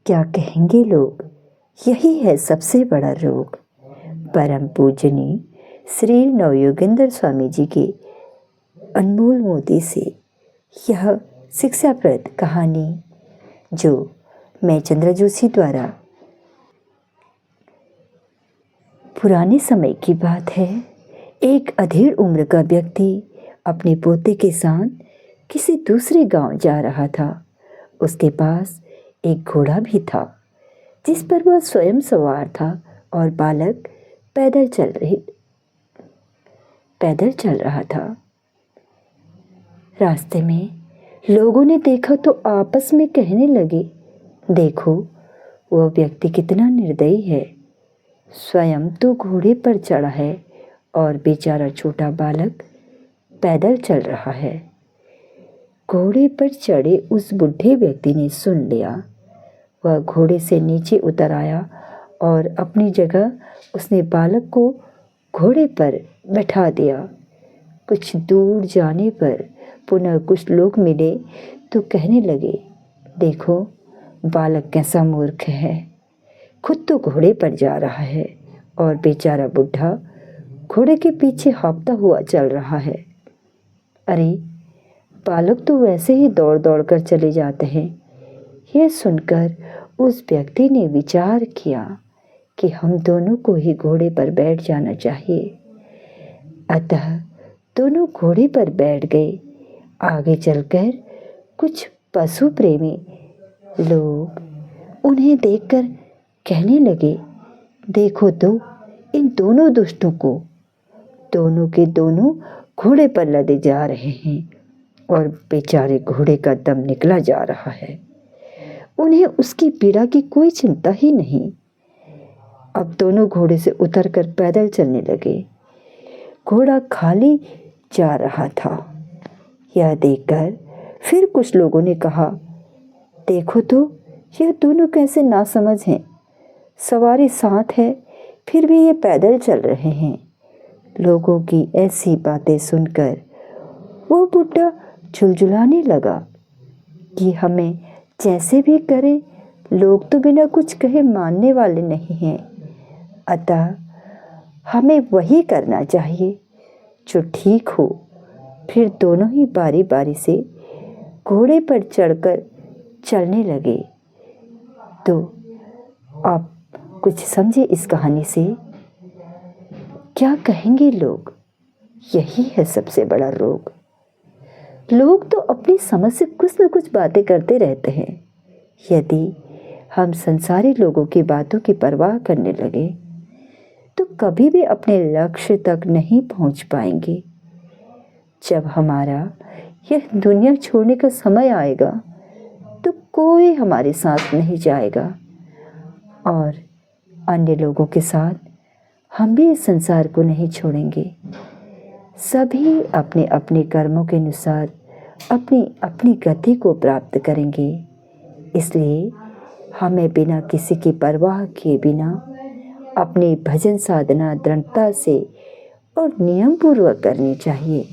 क्या कहेंगे लोग, यही है सबसे बड़ा रोग। परम पूजनीय श्री नवयोगेंद्र स्वामी जी के अनमोल मोती से यह शिक्षाप्रद कहानी जो मैं चंद्र जोशी द्वारा पुराने समय की बात है। एक अधेड़ उम्र का व्यक्ति अपने पोते के साथ किसी दूसरे गांव जा रहा था। उसके पास एक घोड़ा भी था जिस पर वह स्वयं सवार था और बालक पैदल चल रहा था। रास्ते में लोगों ने देखा तो आपस में कहने लगे, देखो वह व्यक्ति कितना निर्दयी है, स्वयं तो घोड़े पर चढ़ा है और बेचारा छोटा बालक पैदल चल रहा है। घोड़े पर चढ़े उस बूढ़े व्यक्ति ने सुन लिया। वह घोड़े से नीचे उतर आया और अपनी जगह उसने बालक को घोड़े पर बैठा दिया। कुछ दूर जाने पर पुनः कुछ लोग मिले तो कहने लगे, देखो बालक कैसा मूर्ख है, खुद तो घोड़े पर जा रहा है और बेचारा बुढ़ा घोड़े के पीछे हाँफता हुआ चल रहा है। अरे बालक तो वैसे ही दौड़ दौड़ कर चले जाते हैं। यह सुनकर उस व्यक्ति ने विचार किया कि हम दोनों को ही घोड़े पर बैठ जाना चाहिए। अतः दोनों घोड़े पर बैठ गए। आगे चलकर कुछ पशु प्रेमी लोग उन्हें देखकर कहने लगे, देखो तो इन दोनों दुष्टों को, दोनों के दोनों घोड़े पर लदे जा रहे हैं और बेचारे घोड़े का दम निकला जा रहा है। उन्हें उसकी पीड़ा की कोई चिंता ही नहीं। अब दोनों घोड़े से उतरकर पैदल चलने लगे। घोड़ा खाली जा रहा था। यह देखकर फिर कुछ लोगों ने कहा, देखो तो यह दोनों कैसे नासमझ हैं, सवारी साथ है फिर भी ये पैदल चल रहे हैं। लोगों की ऐसी बातें सुनकर वो बुढ़ा झुलझुलाने लगा कि हमें जैसे भी करें लोग तो बिना कुछ कहे मानने वाले नहीं हैं, अतः हमें वही करना चाहिए जो ठीक हो। फिर दोनों ही बारी बारी से घोड़े पर चढ़कर चलने लगे। तो आप कुछ समझे इस कहानी से? क्या कहेंगे लोग, यही है सबसे बड़ा रोग। लोग तो अपनी समझ से कुछ न कुछ बातें करते रहते हैं। यदि हम संसारी लोगों की बातों की परवाह करने लगे तो कभी भी अपने लक्ष्य तक नहीं पहुंच पाएंगे। जब हमारा यह दुनिया छोड़ने का समय आएगा तो कोई हमारे साथ नहीं जाएगा और अन्य लोगों के साथ हम भी इस संसार को नहीं छोड़ेंगे। सभी अपने अपने कर्मों के अनुसार अपनी अपनी गति को प्राप्त करेंगे। इसलिए हमें बिना किसी की परवाह किए बिना अपनी भजन साधना दृढ़ता से और नियम पूर्वक करनी चाहिए।